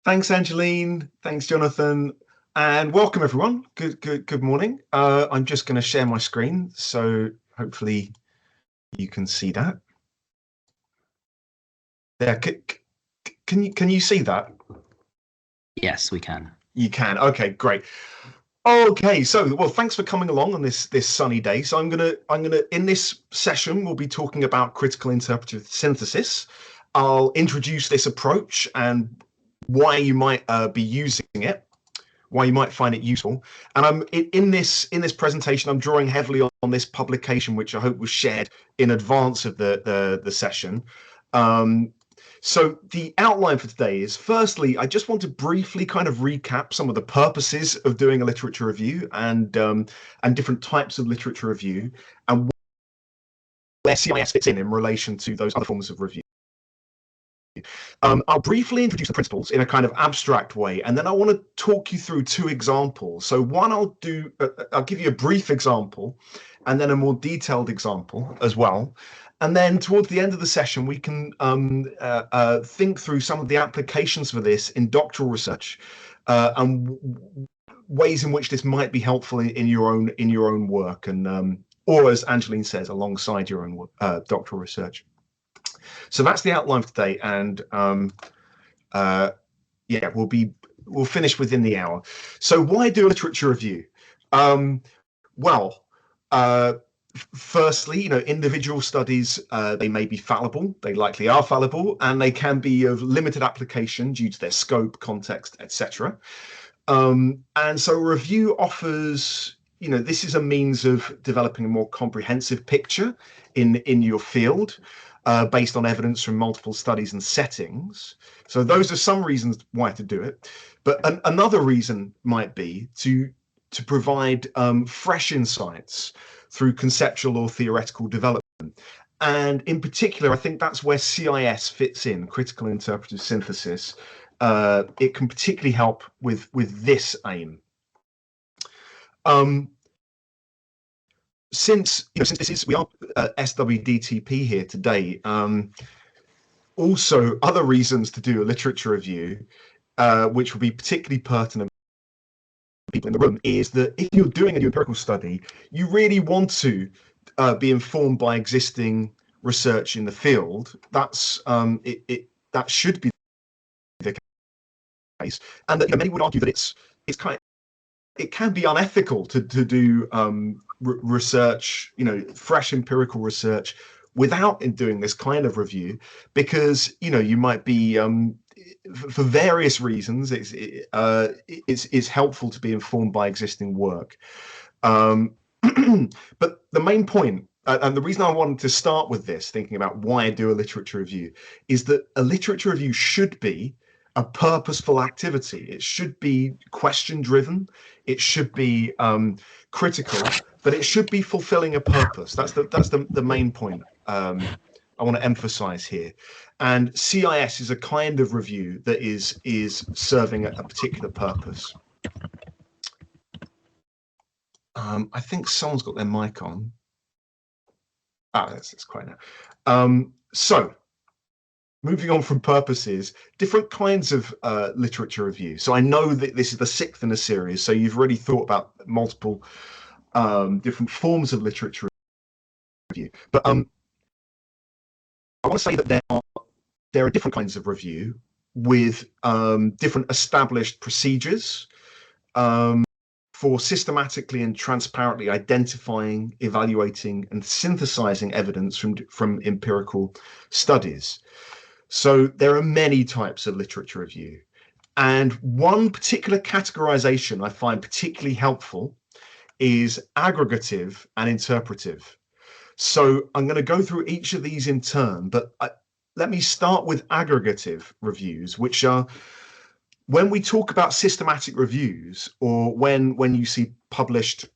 Thanks, Angeline. Thanks, Jonathan. And welcome, everyone. Good morning. I'm just going to share my screen, so hopefully you can see that. There, can you see that? Yes, we can. You can. Okay, great. Okay, so well, thanks for coming along on this sunny day. So I'm gonna in this session we'll be talking about critical interpretive synthesis. I'll introduce this approach and why you might be using it, why you might find it useful. And I'm in this presentation, I'm drawing heavily on this publication, which I hope was shared in advance of the session. So the outline for today is, firstly, I just want to briefly kind of recap some of the purposes of doing a literature review and different types of literature review and where CIS fits in relation to those other forms of review. I'll briefly introduce the principles in a kind of abstract way, and then I want to talk you through two examples. So one, I'll give you a brief example and then a more detailed example as well. And then towards the end of the session, we can think through some of the applications for this in doctoral research and ways in which this might be helpful in your own work, and or, as Angeline says, alongside your own doctoral research. So that's the outline for today, and yeah, we'll finish within the hour. So why do a literature review? Firstly, individual studies, they may be fallible, they likely are fallible, and they can be of limited application due to their scope, context, etc. And so a review offers, this is a means of developing a more comprehensive picture in your field, based on evidence from multiple studies and settings. So those are some reasons why to do it. But another reason might be to provide fresh insights through conceptual or theoretical development. And in particular, I think that's where CIS fits in, critical interpretive synthesis. It can particularly help with this aim. Since we are SWDTP here today, also other reasons to do a literature review, which will be particularly pertinent to people in the room, is that if you're doing a new empirical study, you really want to be informed by existing research in the field. That's that should be the case, and that many would argue that it can be unethical to do research, fresh empirical research, without doing this kind of review, because you might be for various reasons it's helpful to be informed by existing work. But the main point, and the reason I wanted to start with this, thinking about why I do a literature review, is that a literature review should be a purposeful activity. It should be question driven, it should be critical, but it should be fulfilling a purpose. That's the main point I want to emphasize here. And CIS is a kind of review that is serving a particular purpose. I think someone's got their mic on. It's quite now. So moving on from purposes, different kinds of literature review. So I know that this is the 6th in a series, so you've already thought about multiple different forms of literature review. But I want to say that there are different kinds of review with different established procedures for systematically and transparently identifying, evaluating, and synthesizing evidence from empirical studies. So there are many types of literature review, and one particular categorization I find particularly helpful is aggregative and interpretive. So I'm going to go through each of these in turn, but let me start with aggregative reviews, which are when we talk about systematic reviews, or when you see published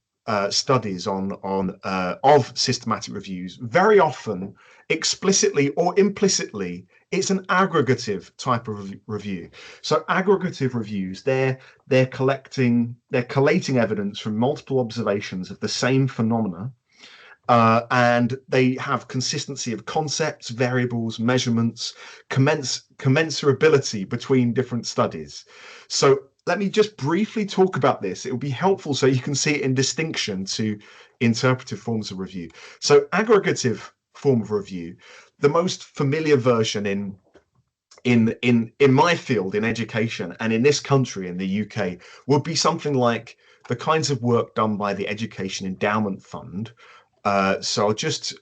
studies of systematic reviews, very often explicitly or implicitly it's an aggregative type of review. So aggregative reviews, they're collating evidence from multiple observations of the same phenomena, and they have consistency of concepts, variables, measurements, commensurability between different studies. So let me just briefly talk about this. It will be helpful so you can see it in distinction to interpretive forms of review. So aggregative form of review, the most familiar version in my field, in education, and in this country, in the UK, would be something like the kinds of work done by the Education Endowment Fund. So I'll just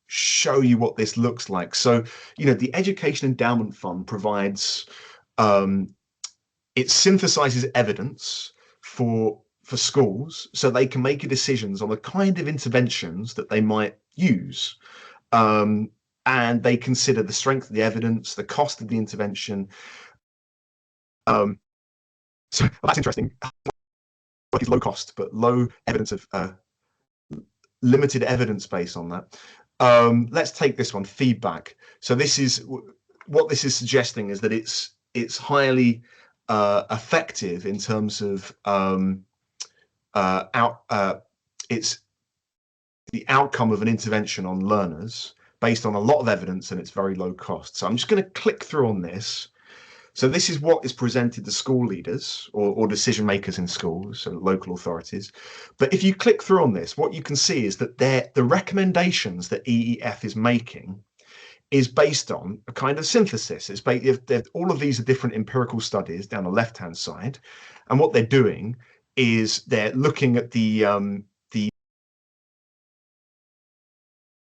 show you what this looks like. So, the Education Endowment Fund provides, it synthesizes evidence for schools so they can make decisions on the kind of interventions that they might use. And they consider the strength of the evidence, the cost of the intervention. So that's interesting. Work is low cost, but low evidence of limited evidence base on that. Let's take this one, feedback. So this is what this is suggesting, is that it's highly effective in terms of it's the outcome of an intervention on learners based on a lot of evidence, and it's very low cost. So I'm just going to click through on this. So this is what is presented to school leaders or decision makers in schools, so local authorities. But if you click through on this, what you can see is that the recommendations that EEF is making is based on a kind of synthesis. All of these are different empirical studies down the left-hand side, and what they're doing is they're looking at the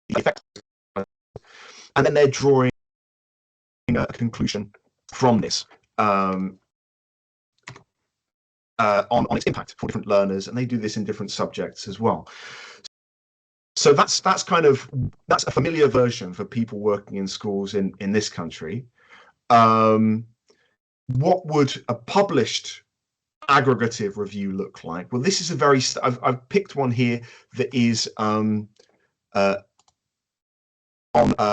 effects, and then they're drawing a conclusion from this on its impact for different learners, and they do this in different subjects as well. So that's a familiar version for people working in schools in this country. What would a published aggregative review look like? Well, this is I've picked one here that is on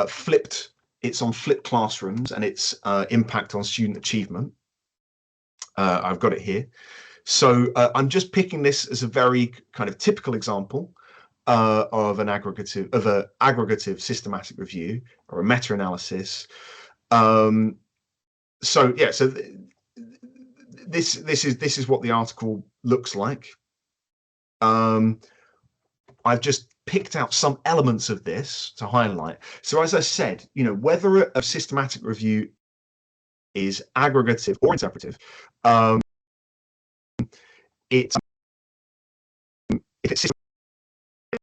flipped. It's on flipped classrooms and its impact on student achievement. I've got it here. So I'm just picking this as a very kind of typical example of an aggregative systematic review or a meta-analysis. So yeah, so this is what the article looks like. I've just picked out some elements of this to highlight. So as I said, whether a systematic review is aggregative or interpretive, if it's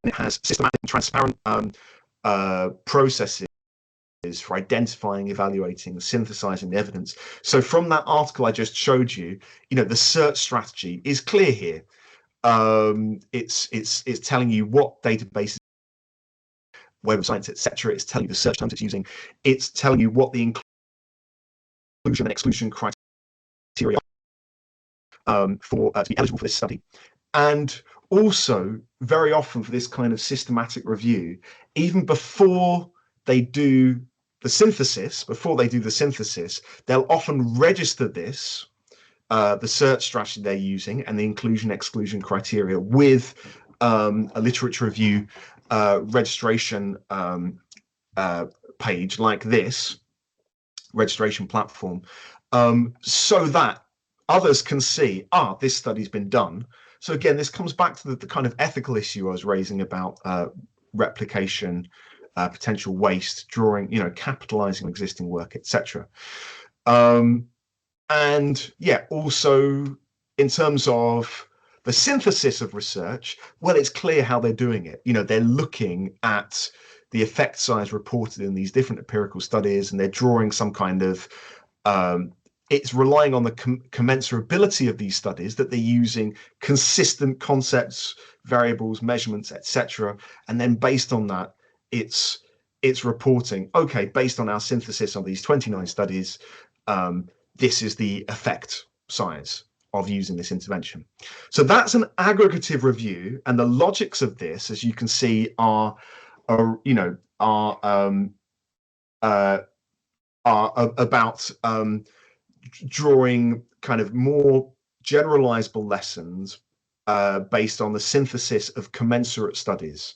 it has systematic and transparent processes for identifying, evaluating, synthesizing the evidence. So from that article I just showed you, the search strategy is clear here. It's telling you what databases, Web of Science, etc. It's telling you the search terms it's using. It's telling you what the inclusion and exclusion criteria for to be eligible for this study. And also, very often for this kind of systematic review, even before they do the synthesis, they'll often register this, the search strategy they're using and the inclusion exclusion criteria with a literature review registration page like this, registration platform, so that others can see, this study's been done. So again, this comes back to the kind of ethical issue I was raising about replication, potential waste, drawing, capitalizing existing work, etc. And yeah, also in terms of the synthesis of research, well, it's clear how they're doing it. They're looking at the effect size reported in these different empirical studies, and they're drawing some kind of it's relying on the commensurability of these studies, that they're using consistent concepts, variables, measurements, etc. And then based on that, it's reporting, okay, based on our synthesis of these 29 studies, this is the effect size of using this intervention. So that's an aggregative review, and the logics of this, as you can see, are about drawing kind of more generalizable lessons based on the synthesis of commensurate studies.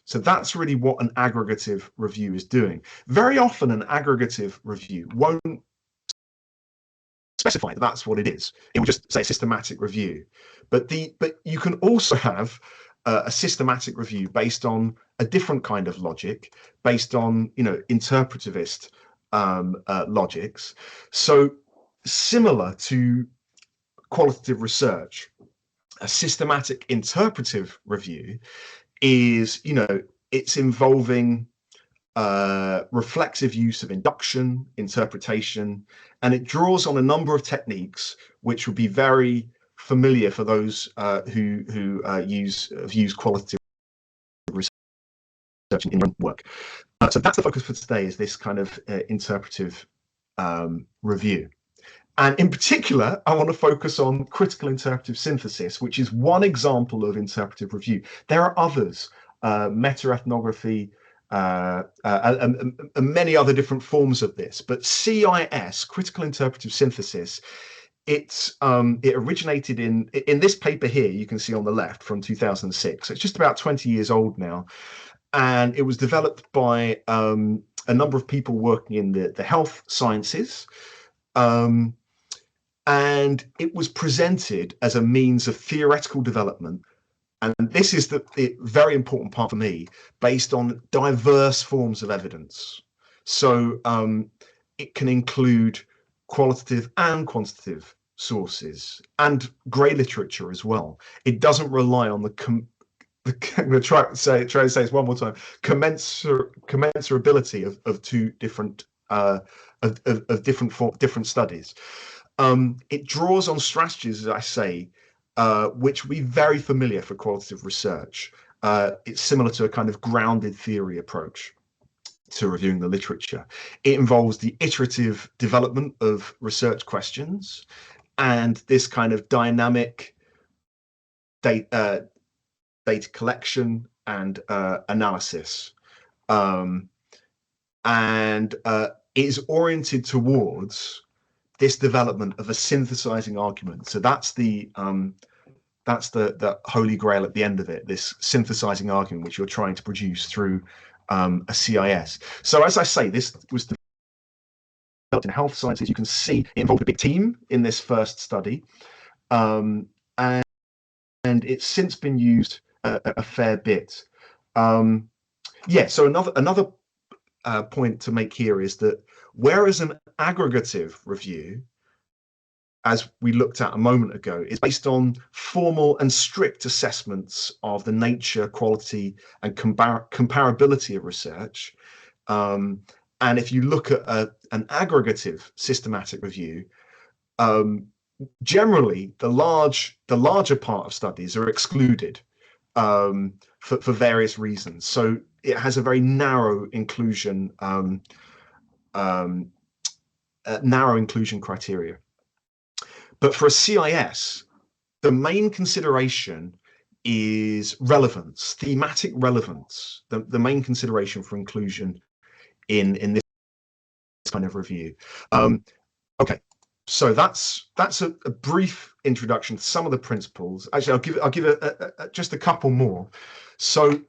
So that's really what an aggregative review is doing. Very often an aggregative review won't specify that that's what it is. It will just say systematic review. But you can also have a systematic review based on a different kind of logic, based on interpretivist logics. So similar to qualitative research, a systematic interpretive review is, it's involving reflexive use of induction, interpretation, and it draws on a number of techniques which would be very familiar for those who have used qualitative research in work. So that's the focus for today, is this kind of interpretive review. And in particular, I want to focus on critical interpretive synthesis, which is one example of interpretive review. There are others, meta-ethnography, and many other different forms of this. But CIS, critical interpretive synthesis, it originated in this paper here, you can see on the left, from 2006. It's just about 20 years old now. And it was developed by a number of people working in the health sciences. And it was presented as a means of theoretical development. And this is the very important part for me, based on diverse forms of evidence. So it can include qualitative and quantitative sources and grey literature as well. It doesn't rely on I'm going to try to say this one more time, commensurability of two different different studies. It draws on strategies, as I say, which will be very familiar for qualitative research. It's similar to a kind of grounded theory approach to reviewing the literature. It involves the iterative development of research questions and this kind of dynamic data collection and analysis. And it is oriented towards this development of a synthesizing argument. So that's the holy grail at the end of it, this synthesizing argument which you're trying to produce through a CIS. So as I say, this was developed in health sciences. You can see it involved a big team in this first study, and it's since been used a fair bit. So another point to make here is that whereas an aggregative review, as we looked at a moment ago, is based on formal and strict assessments of the nature, quality, and comparability of research. And if you look at an aggregative systematic review, generally the larger part of studies are excluded for various reasons. So it has a very narrow inclusion criteria. But for a CIS, the main consideration is relevance, thematic relevance, the main consideration for inclusion in this kind of review. Okay, so that's a brief introduction to some of the principles. Actually, I'll give just a couple more. So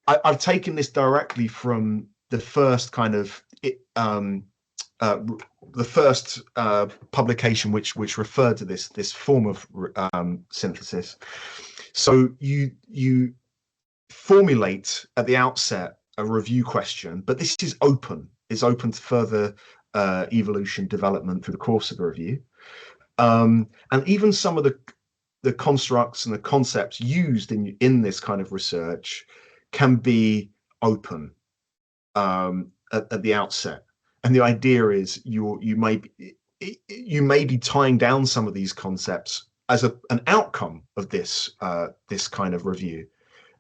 I've taken this directly from the first kind of the first publication which referred to this form of synthesis. So you formulate at the outset a review question, but this is open. It's open to further evolution, development through the course of the review. And even some of the constructs and the concepts used in this kind of research can be open at the outset. And the idea is you may be tying down some of these concepts as an outcome of this kind of review,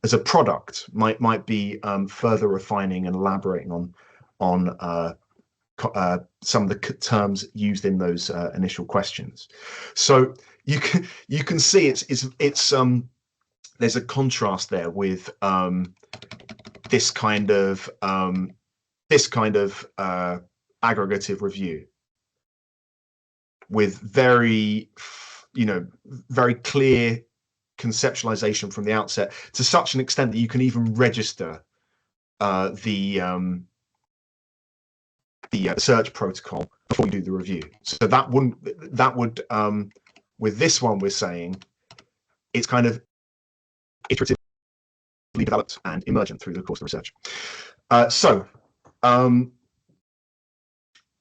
as a product might be further refining and elaborating on some of the terms used in those initial questions. So you can see it's there's a contrast there with this kind of aggregative review, with very clear conceptualization from the outset to such an extent that you can even register the search protocol before you do the review. So that would with this one, we're saying it's kind of iteratively developed and emergent through the course of research.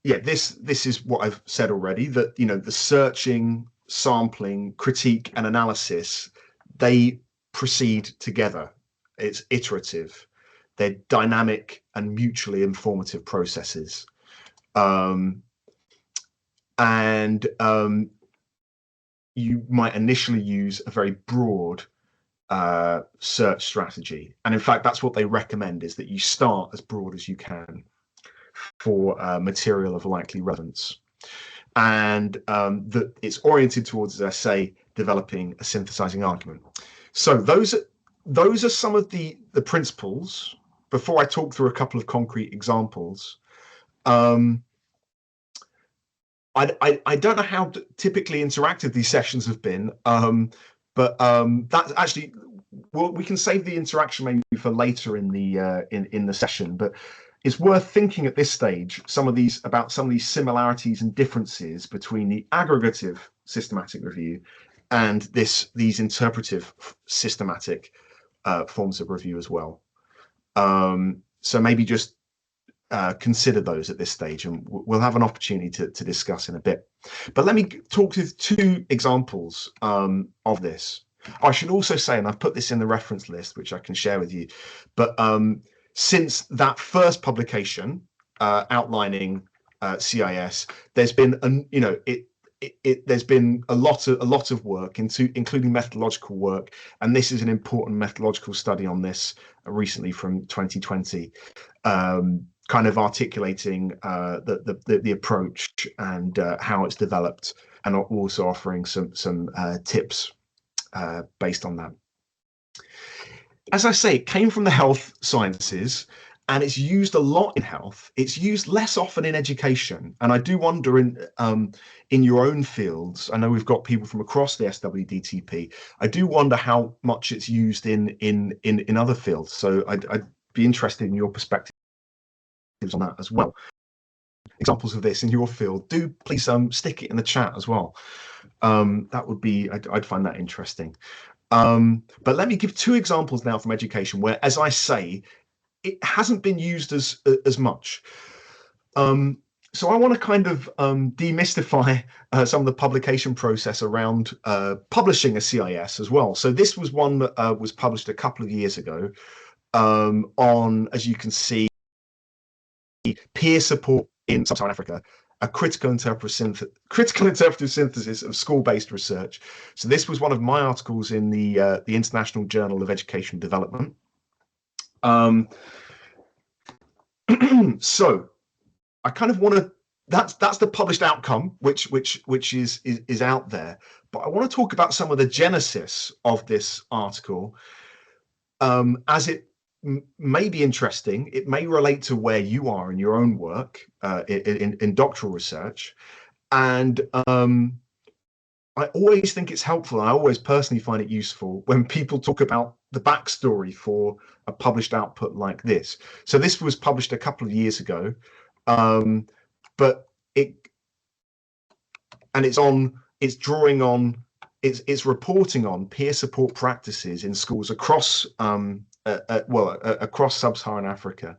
Yeah, this is what I've said already, that the searching, sampling, critique, and analysis, they proceed together. It's iterative. They're dynamic and mutually informative processes. You might initially use a very broad search strategy. And in fact, that's what they recommend, is that you start as broad as you can for material of likely relevance. And that it's oriented towards, as I say, developing a synthesizing argument. So those are some of the principles. Before I talk through a couple of concrete examples, I don't know how typically interactive these sessions have been, but that's actually, well, we can save the interaction maybe for later in the session. But it's worth thinking at this stage about some of these similarities and differences between the aggregative systematic review and these interpretive systematic forms of review as well. So maybe just consider those at this stage, and we'll have an opportunity to discuss in a bit. But let me talk to two examples of this. I should also say, and I've put this in the reference list, which I can share with you, but since that first publication outlining CIS, there's been there's been a lot of work including methodological work, and this is an important methodological study on this recently from 2020, kind of articulating the approach and how it's developed, and also offering some tips based on that. As I say, it came from the health sciences, and it's used a lot in health. It's used less often in education, and I do wonder in your own fields. I know we've got people from across the SWDTP. I do wonder how much it's used in other fields. So I'd be interested in your perspectives on that as well. Examples of this in your field, do please stick it in the chat as well. That would be, I'd find that interesting. But let me give two examples now from education where, as I say, it hasn't been used as much. So I want to kind of demystify some of the publication process around publishing a CIS as well. So this was one that was published a couple of years ago on, as you can see, peer support in sub-Saharan Africa, a critical interpretive synthesis of school-based research. So this was one of my articles in the International Journal of Education Development. So I kind of want to, that's the published outcome, which is out there. But I want to talk about some of the genesis of this article, as it may be interesting. It may relate to where you are in your own work in doctoral research, and I always think it's helpful, and I always personally find it useful when people talk about the backstory for a published output like this. So this was published a couple of years ago, but it's reporting on peer support practices in schools across across sub-Saharan Africa,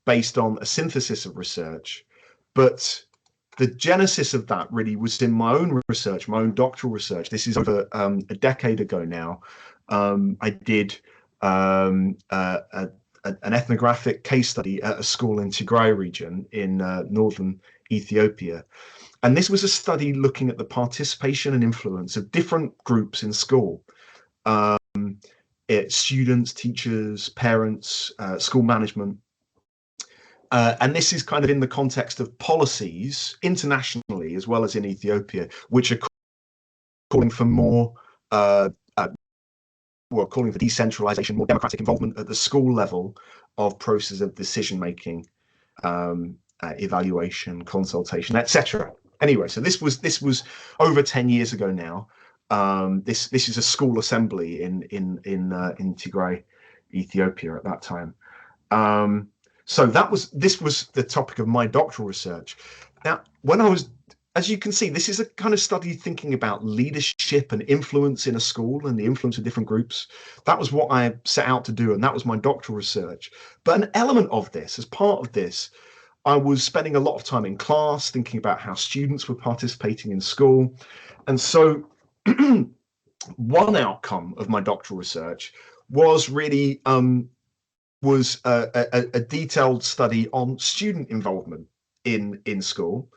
based on a synthesis of research. But the genesis of that really was in my own research, my own doctoral research. This is over a decade ago now. I did an ethnographic case study at a school in Tigray region in northern Ethiopia. And this was a study looking at the participation and influence of different groups in school. Students, teachers, parents, school management. And this is kind of in the context of policies internationally, as well as in Ethiopia, which are calling for more, calling for decentralization, more democratic involvement at the school level of process of decision-making, evaluation, consultation, etc. Anyway, so this was over 10 years ago now. This is a school assembly in Tigray, Ethiopia at that time. So this was the topic of my doctoral research. Now, as you can see, this is a kind of study thinking about leadership and influence in a school and the influence of different groups. That was what I set out to do, and that was my doctoral research. But an element of this, as part of this, I was spending a lot of time in class thinking about how students were participating in school. And so one outcome of my doctoral research was really a detailed study on student involvement in school,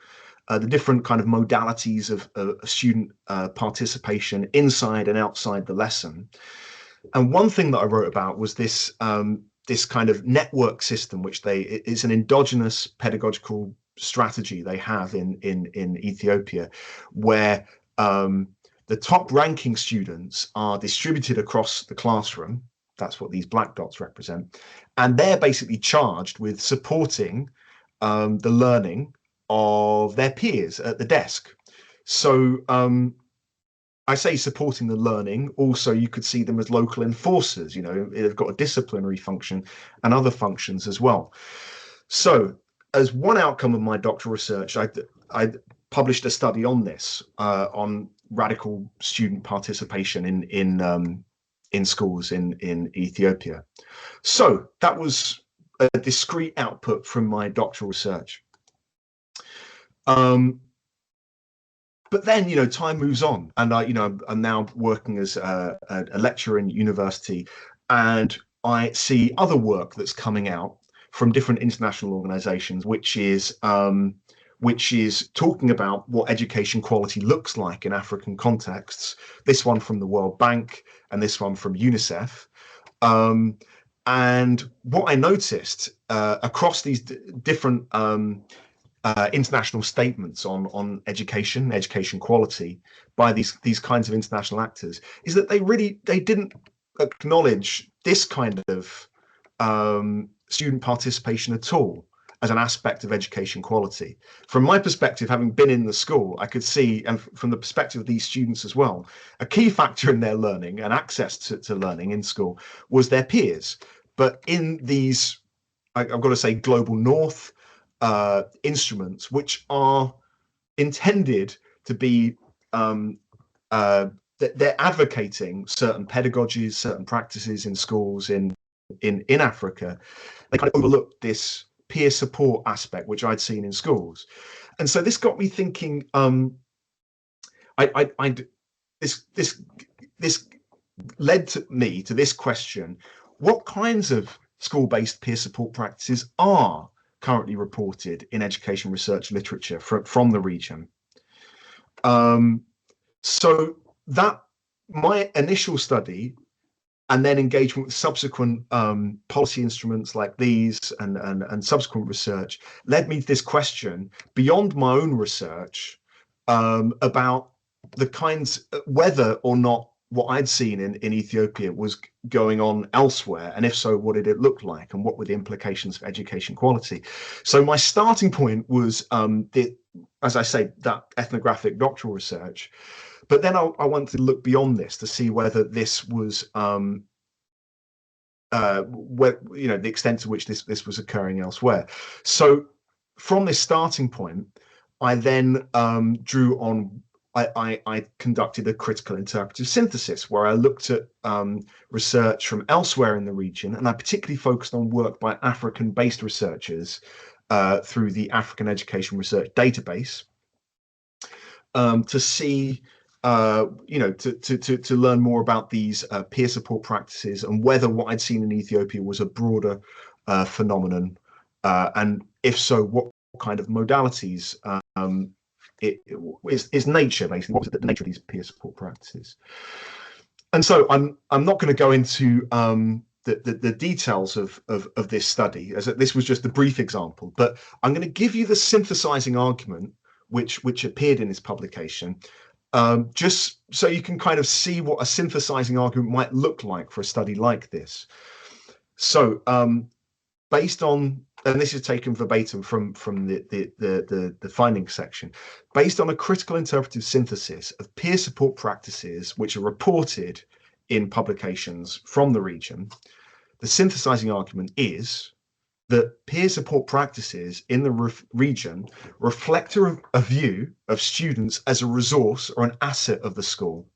the different kind of modalities of student participation inside and outside the lesson. And one thing that I wrote about was this this kind of network system, which is an endogenous pedagogical strategy they have in Ethiopia, where the top ranking students are distributed across the classroom. That's what these black dots represent. And they're basically charged with supporting the learning of their peers at the desk. So I say supporting the learning, also you could see them as local enforcers, they've got a disciplinary function and other functions as well. So as one outcome of my doctoral research, I published a study on this, on radical student participation in schools in Ethiopia. So that was a discrete output from my doctoral research. But then, time moves on, and I'm now working as a lecturer in university, and I see other work that's coming out from different international organizations, which is talking about what education quality looks like in African contexts. This one from the World Bank and this one from UNICEF. And what I noticed across these different international statements on education quality by these kinds of international actors is that they didn't acknowledge this kind of student participation at all as an aspect of education quality. From my perspective, having been in the school, I could see, and from the perspective of these students as well, a key factor in their learning and access to learning in school was their peers. But in these, I've got to say, global north instruments, which are intended to be, they're advocating certain pedagogies, certain practices in schools in Africa, they kind of overlook this peer support aspect, which I'd seen in schools. And so this got me thinking, this led me to this question: what kinds of school-based peer support practices are currently reported in education research literature from the region? So that my initial study and then engagement with subsequent policy instruments like these and subsequent research led me to this question beyond my own research about the kinds, whether or not what I'd seen in Ethiopia was going on elsewhere, and if so, what did it look like, and what were the implications for education quality? So my starting point was, as I say, that ethnographic doctoral research. But then I wanted to look beyond this to see whether this was, the extent to which this was occurring elsewhere. So from this starting point, I then drew on. I conducted a critical interpretive synthesis where I looked at research from elsewhere in the region, and I particularly focused on work by African-based researchers through the African Education Research Database to see, to learn more about these peer support practices and whether what I'd seen in Ethiopia was a broader phenomenon, and if so, what kind of modalities is nature, basically. What was the nature of these peer support practices? And so I'm not going to go into the details of this study, as this was just a brief example, but I'm going to give you the synthesizing argument which appeared in this publication, just so you can kind of see what a synthesizing argument might look like for a study like this. So based on and this is taken verbatim from the findings section, based on a critical interpretive synthesis of peer support practices which are reported in publications from the region, the synthesizing argument is that peer support practices in the region reflect a view of students as a resource or an asset of the school,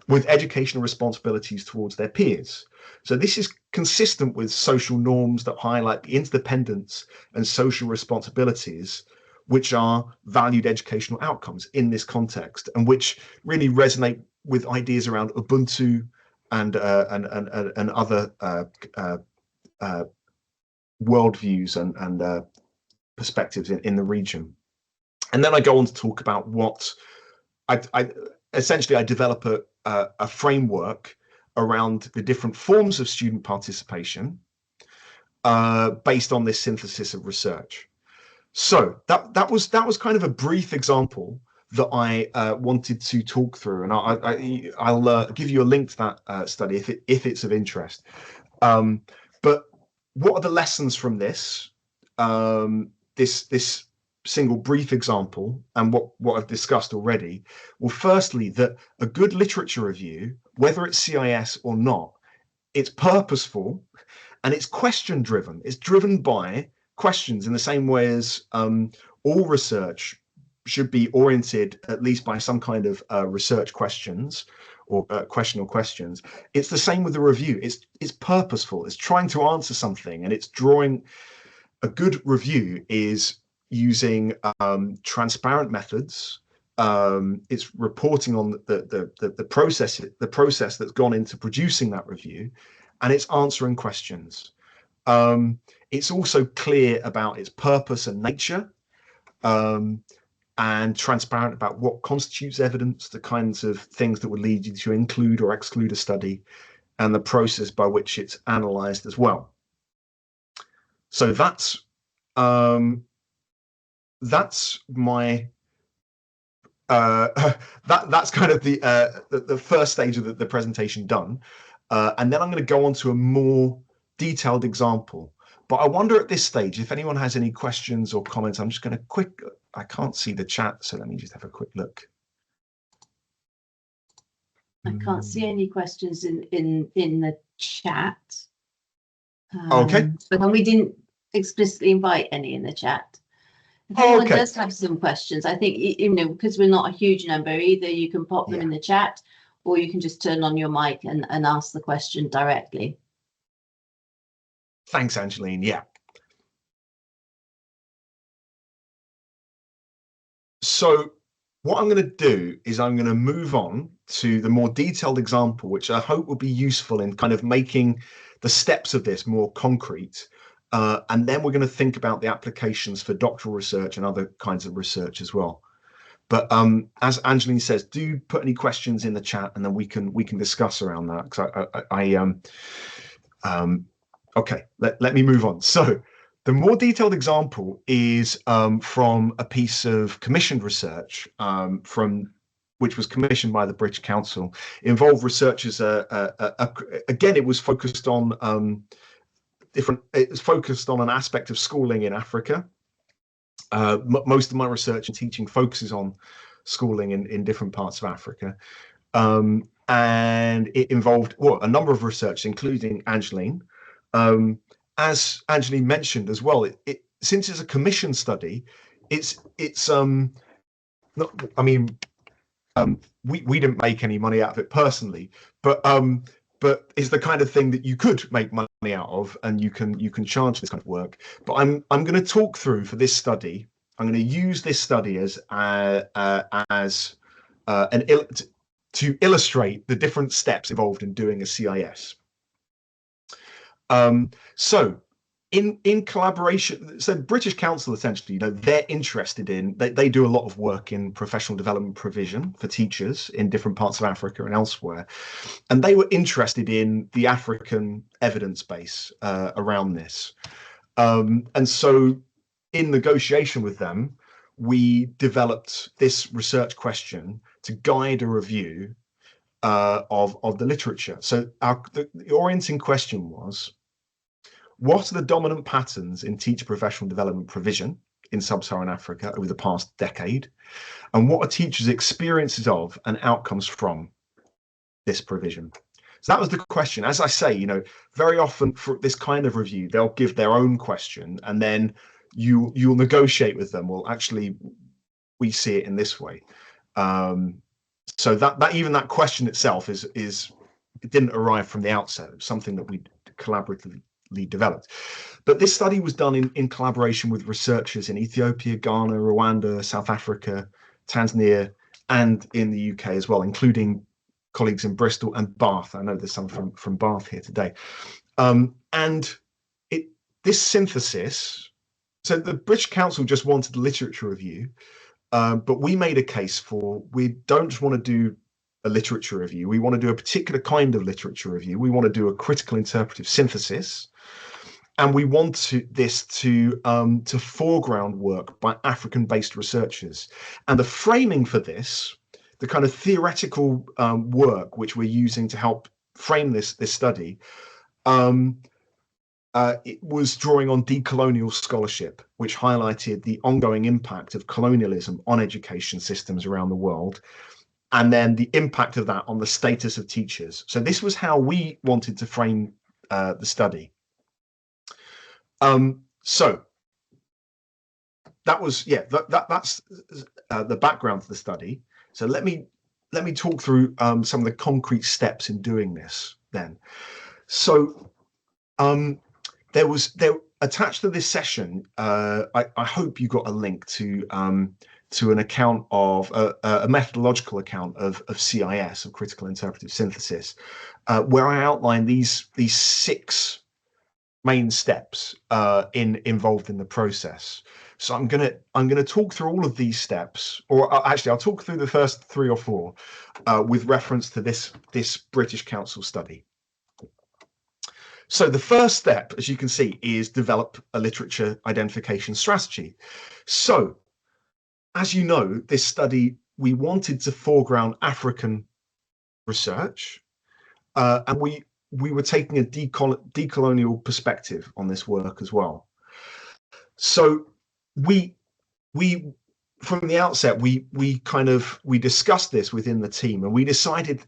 with educational responsibilities towards their peers. So this is consistent with social norms that highlight the interdependence and social responsibilities which are valued educational outcomes in this context, and which really resonate with ideas around Ubuntu and other worldviews and perspectives in the region. And then I go on to talk about what I essentially develop a framework around the different forms of student participation based on this synthesis of research. So that was kind of a brief example that I wanted to talk through, and I'll give you a link to that study if it's of interest. But what are the lessons from this? This single brief example, and what I've discussed already. Well, firstly, that a good literature review, whether it's CIS or not, it's purposeful and it's question driven. It's driven by questions in the same way as all research should be oriented at least by some kind of research questions or questionable questions. It's the same with the review. It's purposeful. It's trying to answer something, and it's drawing. A good review is using transparent methods. It's reporting on the process that's gone into producing that review, and it's answering questions. It's also clear about its purpose and nature, and transparent about what constitutes evidence, the kinds of things that would lead you to include or exclude a study, and the process by which it's analysed as well. So that's my that's kind of the first stage of the presentation done, and then I'm going to go on to a more detailed example. But I wonder at this stage if anyone has any questions or comments. I'm just going to I can't see the chat, so let me just have a quick look. I can't see any questions in the chat. Okay. But then we didn't explicitly invite any in the chat. If anyone does have some questions, I think, because we're not a huge number, either you can pop them in the chat, or you can just turn on your mic and ask the question directly. Thanks, Angeline. Yeah. So what I'm going to do is I'm going to move on to the more detailed example, which I hope will be useful in kind of making the steps of this more concrete. And then we're going to think about the applications for doctoral research and other kinds of research as well. But as Angeline says, do put any questions in the chat, and then we can discuss around that. Because okay, let me move on. So the more detailed example is from a piece of commissioned research which was commissioned by the British Council. It involved researchers. Again, it was focused on it was focused on an aspect of schooling in Africa. Most of my research and teaching focuses on schooling in different parts of Africa. And it involved a number of research, including Angeline. As Angeline mentioned as well, since it's a commission study, it's not. I mean, we didn't make any money out of it personally, but it's the kind of thing that you could make money out of, and you can charge this kind of work. But I'm going to talk through for this study. I'm going to use this study to illustrate the different steps involved in doing a CIS. So in collaboration, so British Council essentially, they're interested in, they do a lot of work in professional development provision for teachers in different parts of Africa and elsewhere, and they were interested in the African evidence base around this, and so in negotiation with them, we developed this research question to guide a review of the literature. So the orienting question was, What are the dominant patterns in teacher professional development provision in sub-Saharan Africa over the past decade? And what are teachers' experiences of and outcomes from this provision? So that was the question. As I say, you know, very often for this kind of review, they'll give their own question, and then you'll negotiate with them. Well, actually, we see it in this way. So that even that question itself is it didn't arrive from the outset. It was something that we collaboratively developed. But this study was done in collaboration with researchers in Ethiopia, Ghana, Rwanda, South Africa, Tanzania, and in the UK as well, including colleagues in Bristol and Bath. I know there's some from Bath here today. And this synthesis, so the British Council just wanted a literature review, but we made a case for, we don't want to do a literature review. We want to do a particular kind of literature review. We want to do a critical interpretive synthesis. And we want this to foreground work by African-based researchers. And the framing for this, the kind of theoretical work which we're using to help frame this study, it was drawing on decolonial scholarship, which highlighted the ongoing impact of colonialism on education systems around the world, and then the impact of that on the status of teachers. So this was how we wanted to frame the study. So that was, yeah, that's the background to the study. So let me talk through some of the concrete steps in doing this then. So there attached to this session, I hope you got a link to an account of a methodological account of CIS, of critical interpretive synthesis, where I outline these 6 main steps involved in the process. So I'm gonna talk through all of these steps, or actually I'll talk through the first 3 or 4 with reference to this British Council study. So the first step, as you can see, is develop a literature identification strategy. So, as you know, this study, we wanted to foreground African research, and we were taking a decolonial perspective on this work as well. So we from the outset, we discussed this within the team, and we decided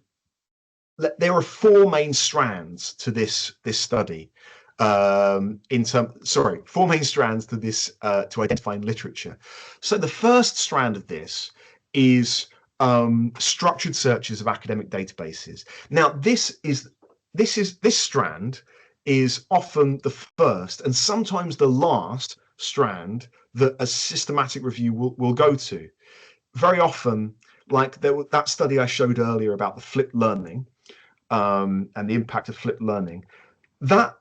that there are 4 main strands to this study. 4 main strands to this to identifying literature. So the first strand of this is structured searches of academic databases. Now this strand is often the first and sometimes the last strand that a systematic review will go to. Very often, like that study I showed earlier about the flipped learning and the impact of flipped learning, that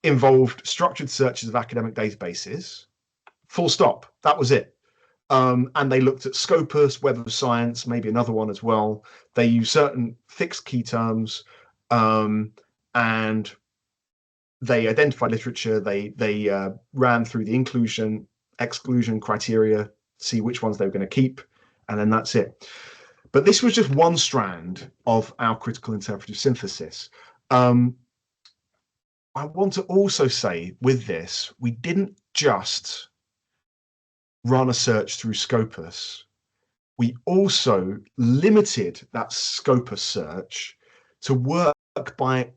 involved structured searches of academic databases, full stop, that was it. And they looked at Scopus, Web of Science, maybe another one as well. They used certain fixed key terms, and they identified literature. They ran through the inclusion, exclusion criteria, see which ones they were going to keep, and then that's it. But this was just one strand of our critical interpretive synthesis. I want to also say with this, we didn't just run a search through Scopus. We also limited that Scopus search to work by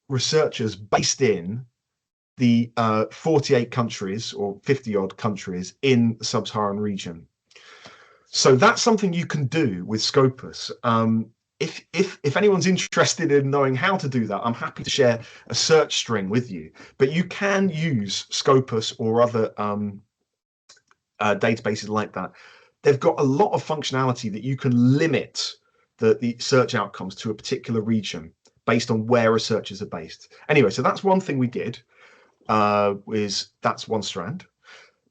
researchers based in the 48 countries or 50 odd countries in the sub-Saharan region. So that's something you can do with Scopus. If anyone's interested in knowing how to do that, I'm happy to share a search string with you. But you can use Scopus or other databases like that. They've got a lot of functionality that you can limit the search outcomes to a particular region based on where researchers are based. Anyway, so that's one thing we did. That's one strand.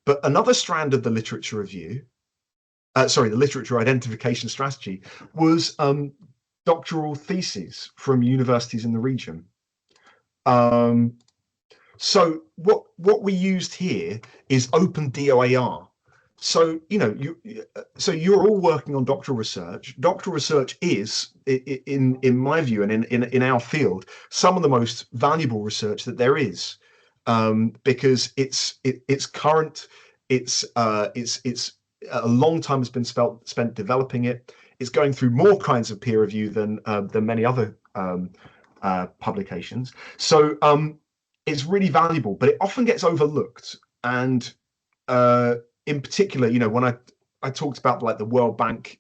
But another strand of the literature review, the literature identification strategy, was doctoral theses from universities in the region. So what we used here is open DOAR. So you're all working on doctoral research. Doctoral research is, in my view and in our field, some of the most valuable research that there is. because it's current. It's a long time has been spent developing it. It's going through more kinds of peer review than many other publications. So it's really valuable, but it often gets overlooked. And in particular, you know, when I talked about like the World Bank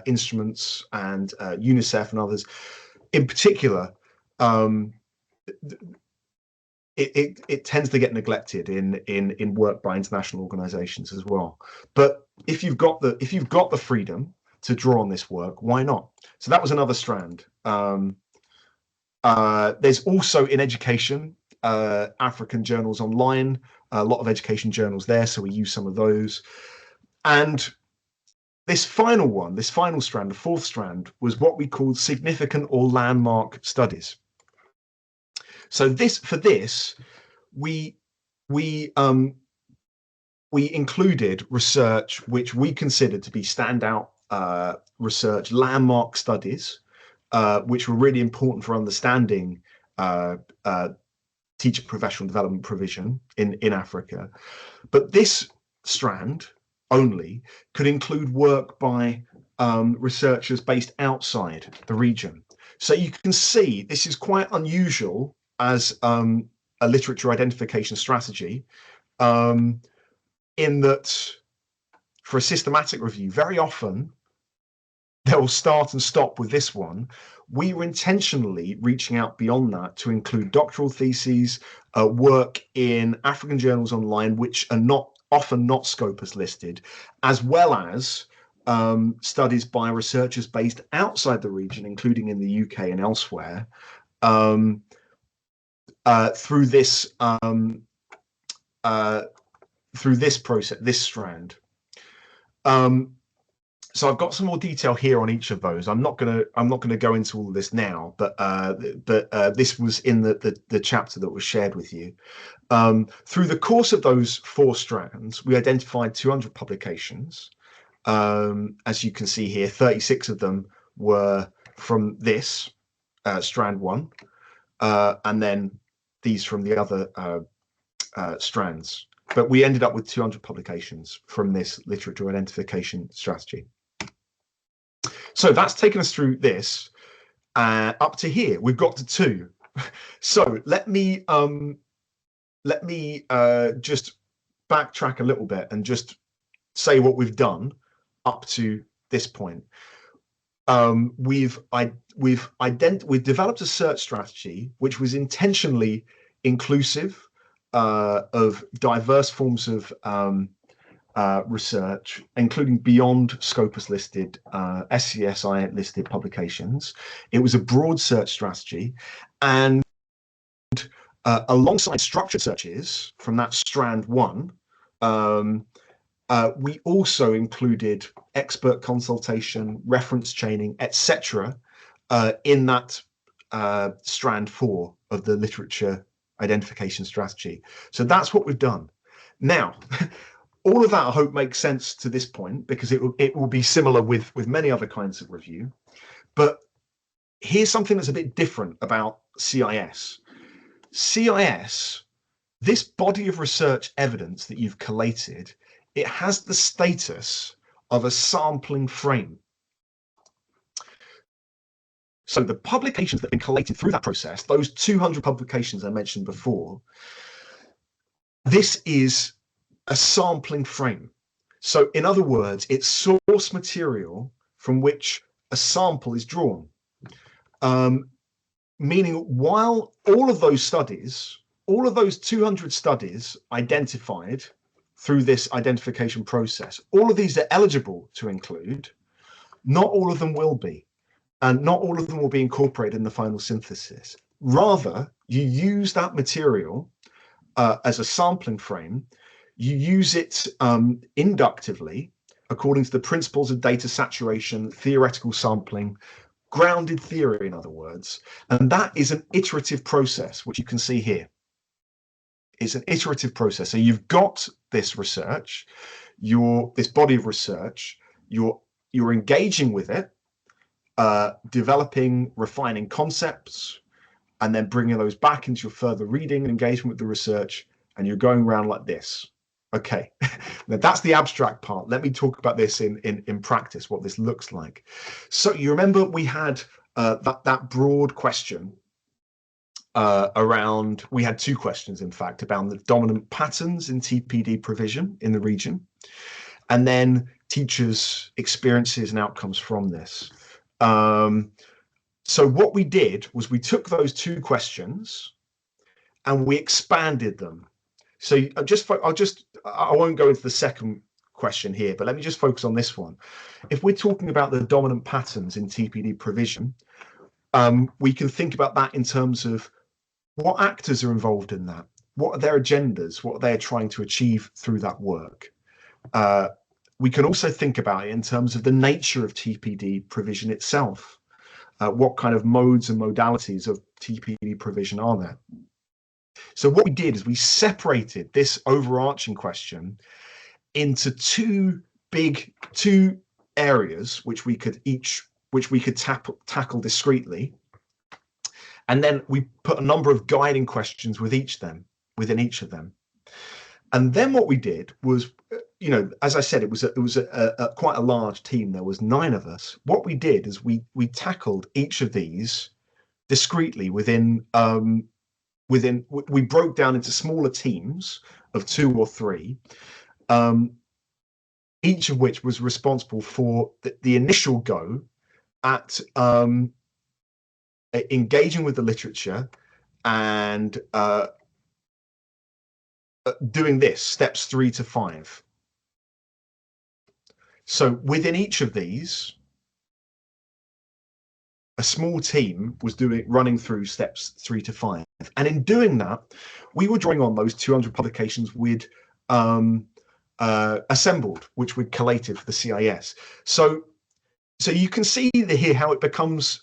instruments and UNICEF and others, in particular, it tends to get neglected in work by international organizations as well. But if you've got the freedom to draw on this work, why not? So that was another strand. There's also in education, African journals online, a lot of education journals there, so we use some of those. And this final strand, the fourth strand, was what we called significant or landmark studies. So we included research which we considered to be standout research, landmark studies, which were really important for understanding teacher professional development provision in Africa. But this strand only could include work by researchers based outside the region. So you can see this is quite unusual as a literature identification strategy, in that for a systematic review, very often they'll start and stop with this one. We were intentionally reaching out beyond that to include doctoral theses, work in African journals online, which are often not Scopus listed, as well as studies by researchers based outside the region, including in the UK and elsewhere, through this process, this strand. So I've got some more detail here on each of those. I'm not gonna go into all of this now, but this was in the chapter that was shared with you. Through the course of those 4 strands, we identified 200 publications. As you can see here, 36 of them were from this strand 1, and then these from the other strands. But we ended up with 200 publications from this literature identification strategy. So that's taken us through this up to here. We've got to 2. So let me just backtrack a little bit and just say what we've done up to this point. We've developed a search strategy which was intentionally inclusive of diverse forms of research, including beyond Scopus listed, SCSI listed publications. It was a broad search strategy, and alongside structured searches from that strand 1, we also included expert consultation, reference chaining, etc., in that strand 4 of the literature identification strategy. So that's what we've done. Now, all of that I hope makes sense to this point, because it will be similar with many other kinds of review. But here's something that's a bit different about CIS. CIS, this body of research evidence that you've collated, it has the status of a sampling frame. So the publications that have been collated through that process, those 200 publications I mentioned before, this is a sampling frame. So in other words, it's source material from which a sample is drawn. Meaning while all of those studies, all of those 200 studies identified through this identification process, all of these are eligible to include, not all of them will be. And not all of them will be incorporated in the final synthesis. Rather, you use that material as a sampling frame. You use it inductively, according to the principles of data saturation, theoretical sampling, grounded theory, in other words. And that is an iterative process, which you can see here. It's an iterative process. So you've got this research, this body of research, you're engaging with it, developing, refining concepts, and then bringing those back into your further reading and engagement with the research, and you're going around like this. Okay, now that's the abstract part. Let me talk about this in practice, what this looks like. So you remember we had that broad question around, we had two questions, in fact, about the dominant patterns in TPD provision in the region, and then teachers' experiences and outcomes from this. So what we did was we took those two questions and we expanded them. So I won't go into the second question here, but let me just focus on this one. If we're talking about the dominant patterns in TPD provision, we can think about that in terms of what actors are involved in that, what are their agendas, what they're trying to achieve through that work. We can also think about it in terms of the nature of TPD provision itself. What kind of modes and modalities of TPD provision are there? So what we did is we separated this overarching question into two areas which we could tackle discreetly, and then we put a number of guiding questions within each of them. And then what we did was, as I said, it was quite a large team. There was 9 of us. What we did is we tackled each of these discreetly we broke down into smaller teams of 2 or 3, each of which was responsible for the initial go at engaging with the literature and doing this, steps 3 to 5. So within each of these, a small team was running through steps 3 to 5. And in doing that, we were drawing on those 200 publications we'd assembled, which we'd collated for the CIS. So you can see here how it becomes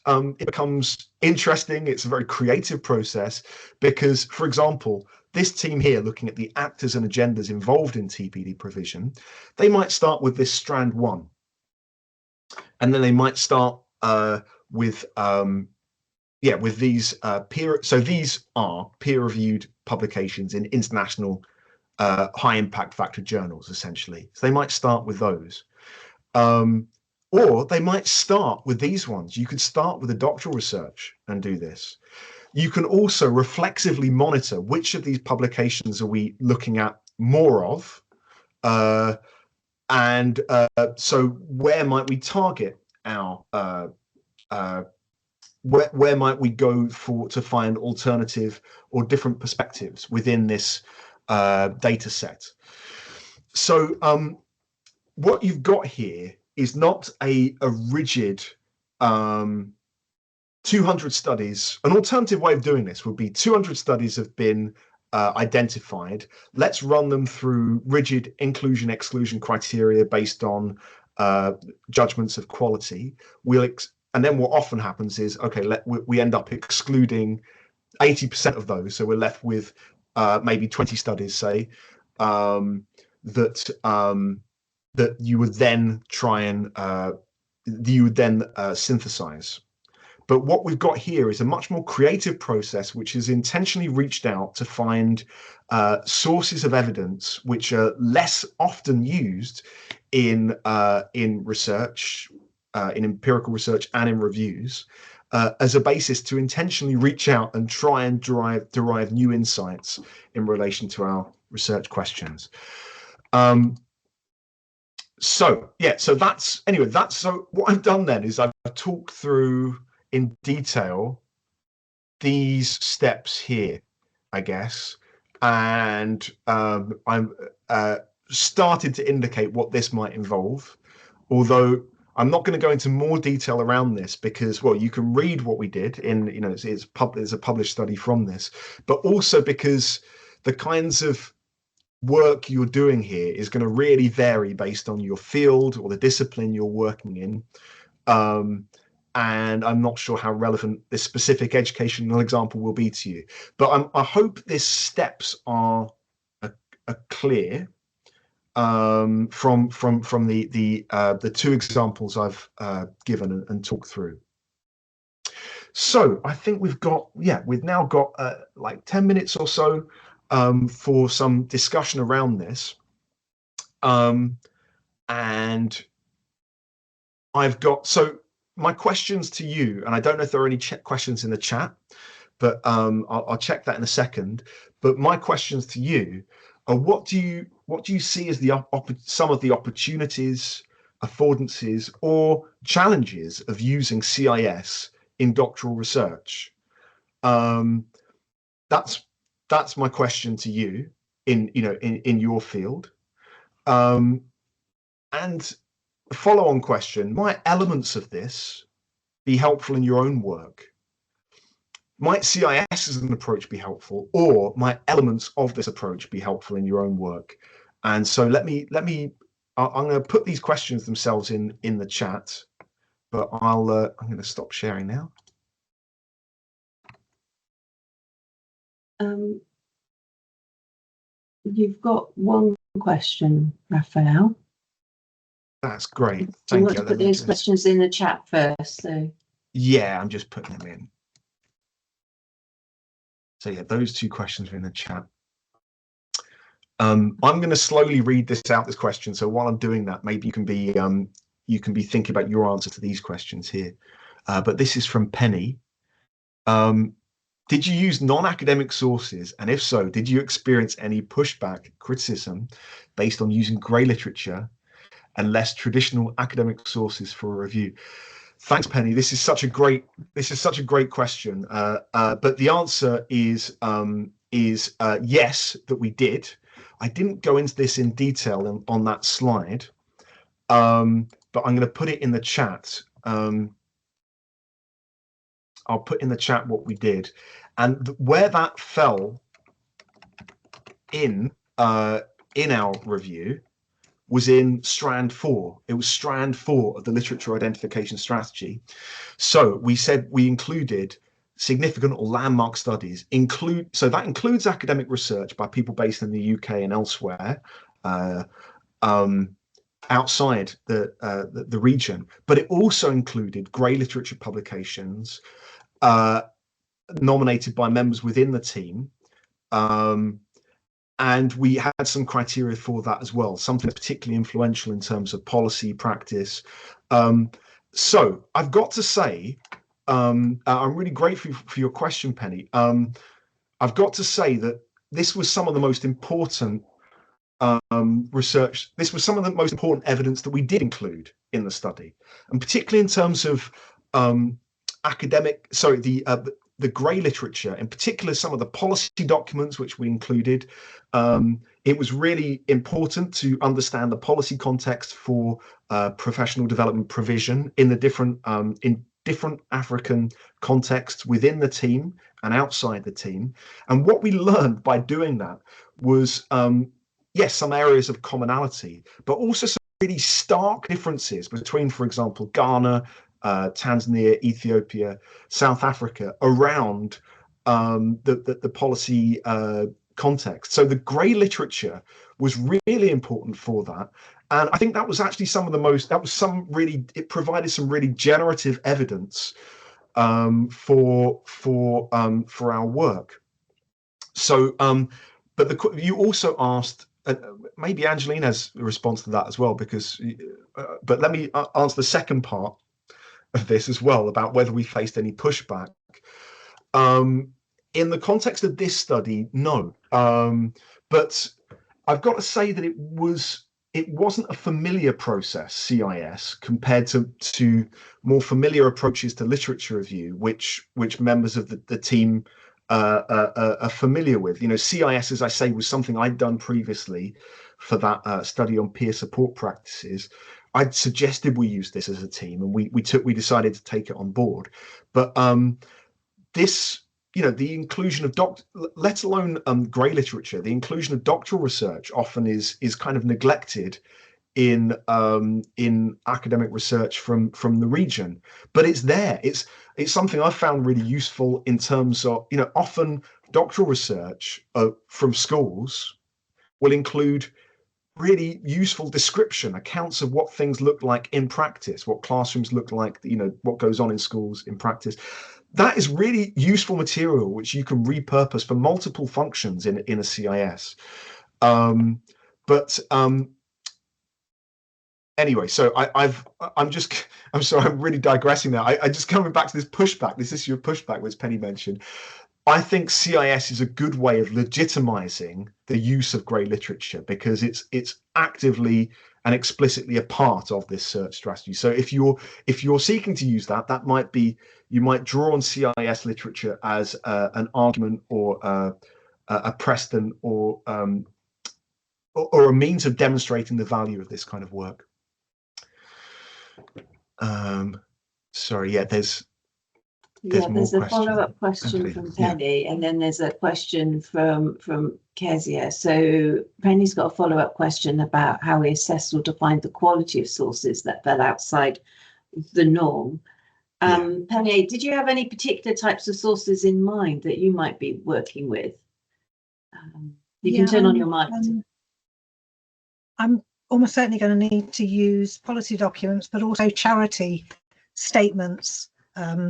interesting. It's a very creative process because, for example, this team here, looking at the actors and agendas involved in TPD provision, they might start with this strand 1, and then they might start with these these are peer-reviewed publications in international high impact factor journals, essentially. So they might start with those. Or they might start with these ones. You could start with the doctoral research and do this. You can also reflexively monitor which of these publications are we looking at more of, so where might we target our where might we go to find alternative or different perspectives within this data set. So what you've got here is not a rigid 200 studies. An alternative way of doing this would be 200 studies have been identified. Let's run them through rigid inclusion-exclusion criteria based on judgments of quality. And then what often happens is, okay, we end up excluding 80% of those. So we're left with maybe 20 studies, say, that you would then try and synthesize. But what we've got here is a much more creative process, which has intentionally reached out to find sources of evidence which are less often used in research, in empirical research and in reviews, as a basis to intentionally reach out and try and derive new insights in relation to our research questions. So what I've done then is I've talked through in detail these steps here, I guess, and I'm started to indicate what this might involve, although I'm not going to go into more detail around this because, well, you can read what we did in, there's a published study from this, but also because the kinds of work you're doing here is going to really vary based on your field or the discipline you're working in. And I'm not sure how relevant this specific educational example will be to you, but I hope these steps are clear from the 2 examples I've given and talked through. So I think we've now got like 10 minutes or so for some discussion around this. And so my questions to you, and I don't know if there are any questions in the chat, but I'll check that in a second. But my questions to you are: what do you see as some of the opportunities, affordances, or challenges of using CIS in doctoral research? That's my question to you in your field. And a follow-on question: might elements of this be helpful in your own work? Might CIS as an approach be helpful, or might elements of this approach be helpful in your own work? And so I'm going to put these questions themselves in the chat, but I'm going to stop sharing now. You've got one question, Raphael. That's great. Thank you. You want to put those questions in the chat first, so. Yeah, I'm just putting them in. So yeah, those two questions are in the chat. I'm going to slowly read this question. So while I'm doing that, maybe you can be thinking about your answer to these questions here. But this is from Penny. Did you use non-academic sources? And if so, did you experience any pushback, criticism based on using grey literature and less traditional academic sources for a review? Thanks, Penny. This is such a great question. But the answer is yes, that we did. I didn't go into this in detail on that slide, but I'm going to put it in the chat. I'll put in the chat what we did, and where that fell in our review was in strand 4. It was strand 4 of the literature identification strategy. So we said we included significant or landmark studies. So that includes academic research by people based in the UK and elsewhere, outside the region. But it also included grey literature publications nominated by members within the team. And we had some criteria for that as well, something that's particularly influential in terms of policy practice. So I've got to say, I'm really grateful for your question, Penny. I've got to say that this was some of the most important research. This was some of the most important evidence that we did include in the study, and particularly in terms of the grey literature, in particular, some of the policy documents which we included. It was really important to understand the policy context for professional development provision in the different African contexts within the team and outside the team. And what we learned by doing that was, yes, some areas of commonality, but also some really stark differences between, for example, Ghana, Tanzania, Ethiopia, South Africa, around the policy context. So the grey literature was really important for that. And I think that was actually it provided some really generative evidence for our work. So, but you also asked, maybe Angelina has a response to that as well, because, but let me answer the second part of this as well, about whether we faced any pushback. In the context of this study, no. But I've got to say that it wasn't a familiar process, CIS, compared to more familiar approaches to literature review, which members of the team are familiar with. CIS, as I say, was something I'd done previously for that study on peer support practices. I'd suggested we use this as a team, and we decided to take it on board. But this, the inclusion of let alone grey literature, the inclusion of doctoral research often is kind of neglected in academic research from the region. But it's there. It's something I've found really useful in terms of, often doctoral research from schools will include really useful description, accounts of what things look like in practice, what classrooms look like, what goes on in schools in practice. that is really useful material which you can repurpose for multiple functions in a CIS. Anyway, so I'm sorry, I'm really digressing now. I just coming back to this pushback, this issue of pushback, which Penny mentioned. I think CIS is a good way of legitimizing the use of grey literature because it's actively and explicitly a part of this search strategy. So if you're seeking to use that, that might be, you might draw on CIS literature as an argument or a precedent or a means of demonstrating the value of this kind of work. Sorry, yeah, there's a follow-up question from Penny, and then there's a question from Kezia. So Penny's got a follow-up question about how we assess or define the quality of sources that fell outside the norm. Penny, did you have any particular types of sources in mind that you might be working with? You can turn on your mic. I'm almost certainly going to need to use policy documents, but also charity statements.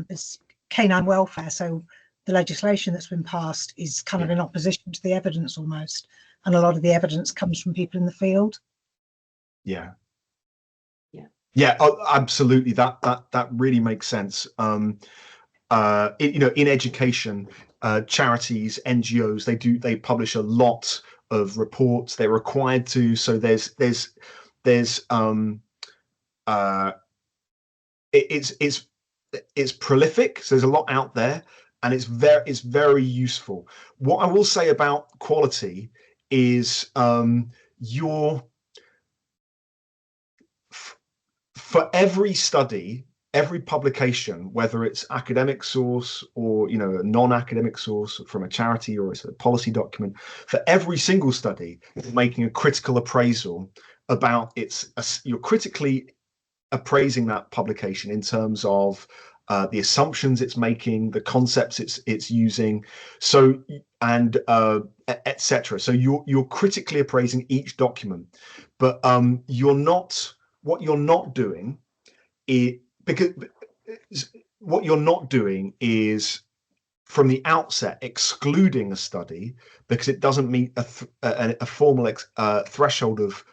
It's canine welfare, so the legislation that's been passed is kind of in opposition to the evidence almost, and a lot of the evidence comes from people in the field. Yeah, absolutely. That really makes sense. In education, charities, NGOs, they publish a lot of reports. They're required to. So it's prolific, so there's a lot out there, and it's very useful. What I will say about quality is for every study, every publication, whether it's academic source or a non-academic source from a charity or it's a policy document, for every single study, making a critical appraisal about you're critically appraising that publication in terms of the assumptions it's making, the concepts it's using, so and etc. So you're critically appraising each document, but what you're not doing is from the outset excluding a study because it doesn't meet a formal threshold of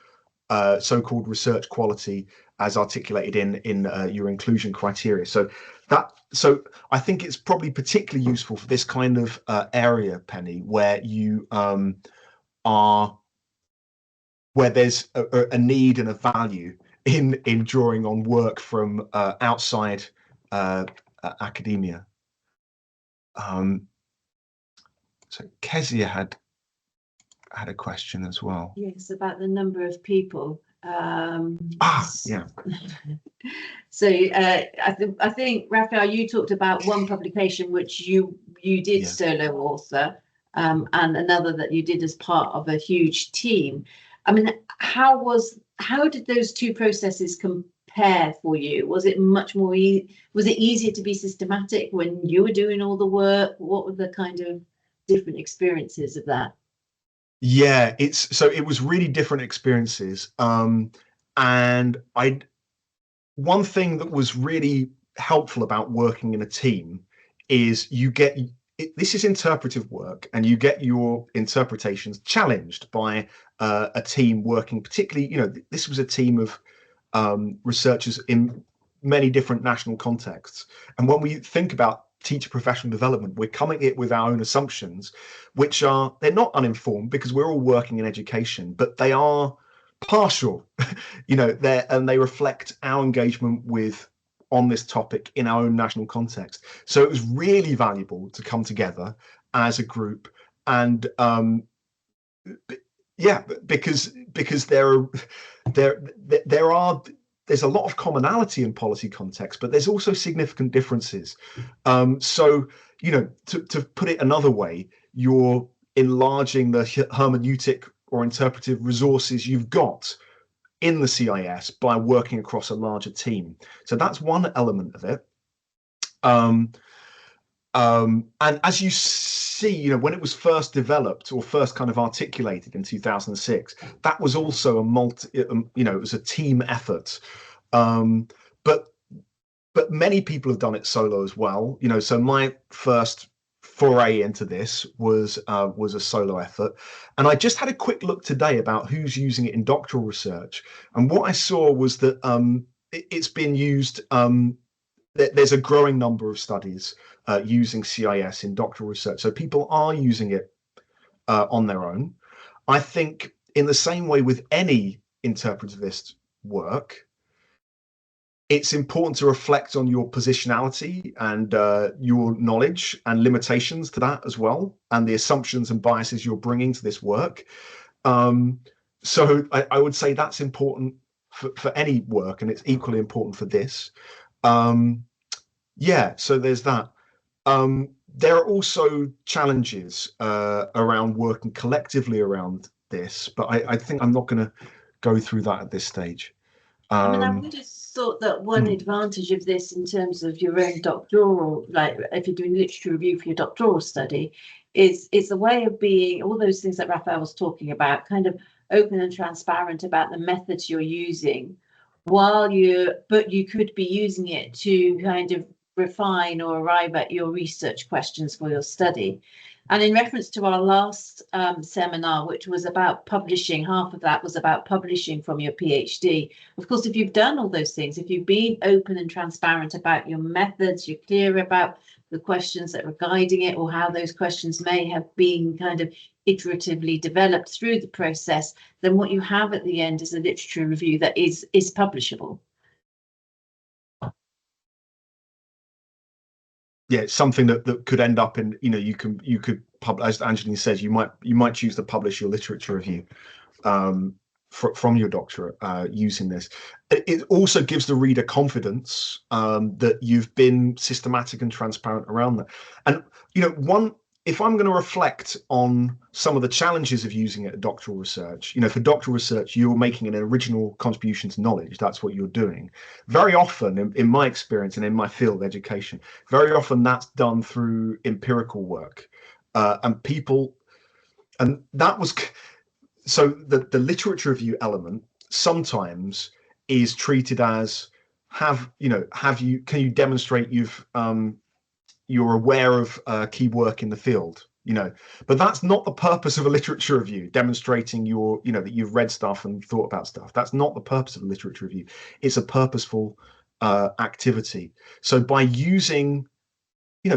so-called research quality as articulated in your inclusion criteria. So I think it's probably particularly useful for this kind of area, Penny, where you where there's a need and a value in drawing on work from outside academia. So Kezia had a question as well. Yes, about the number of people. Yeah. So I think Raphael, you talked about one publication which you did solo author, and another that you did as part of a huge team. I mean, how did those two processes compare for you? Was it much more was it easier to be systematic when you were doing all the work? What were the kind of different experiences of that? Yeah, it was really different experiences. And one thing that was really helpful about working in a team is this is interpretive work, and you get your interpretations challenged by a team working, particularly, this was a team of researchers in many different national contexts. And when we think about teacher professional development, we're coming at it with our own assumptions, they're not uninformed because we're all working in education, but they are partial, and they reflect our engagement on this topic in our own national context. So it was really valuable to come together as a group, and because there's a lot of commonality in policy context, but there's also significant differences. So, to put it another way, you're enlarging the hermeneutic or interpretive resources you've got in the CIS by working across a larger team. So that's one element of it. And as you see, when it was first developed or first kind of articulated in 2006, that was also it was a team effort. But but many people have done it solo as well. You know, so my first foray into this was a solo effort, and I just had a quick look today about who's using it in doctoral research, and what I saw was that it's been used. There's a growing number of studies using CIS in doctoral research, so people are using it on their own. I think in the same way with any interpretivist work, it's important to reflect on your positionality and your knowledge and limitations to that as well, and the assumptions and biases you're bringing to this work. So I would say that's important for any work, and it's equally important for this. Yeah, so there's that. There are also challenges around working collectively around this, but I think I'm not going to go through that at this stage. I mean, I would have thought that one advantage of this in terms of your own doctoral, like if you're doing literature review for your doctoral study, is it's a way of being, all those things that Raphael was talking about, kind of open and transparent about the methods you're using, but you could be using it to kind of refine or arrive at your research questions for your study. And in reference to our last seminar, which was about publishing, half of that was about publishing from your PhD. Of course, if you've done all those things, if you've been open and transparent about your methods, you're clear about the questions that were guiding it, or how those questions may have been kind of iteratively developed through the process, then what you have at the end is a literature review that is publishable. Yeah, it's something that could end up in, you know, you could publish, as Angeline says, you might choose to publish your literature review from your doctorate using this. It also gives the reader confidence that you've been systematic and transparent around that. And you know, if I'm going to reflect on some of the challenges of using it at doctoral research, you know, for doctoral research, you're making an original contribution to knowledge. That's what you're doing. Very often, in my experience and in my field, education, very often that's done through empirical work. And that was, so the literature review element sometimes is treated as, can you demonstrate you're aware of key work in the field, you know, but that's not the purpose of a literature review, demonstrating that you've read stuff and thought about stuff. That's not the purpose of a literature review. It's a purposeful activity. So by using,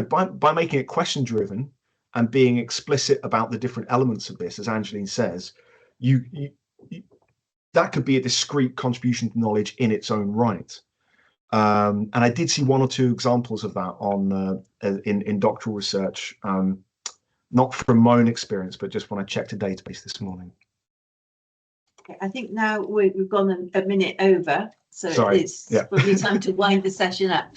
by making it question driven and being explicit about the different elements of this, as Angeline says, that could be a discrete contribution to knowledge in its own right. And I did see one or two examples of that in doctoral research, not from my own experience, but just when I checked a database this morning. Okay, I think now we've gone a minute over, so Sorry. it's probably time to wind the session up.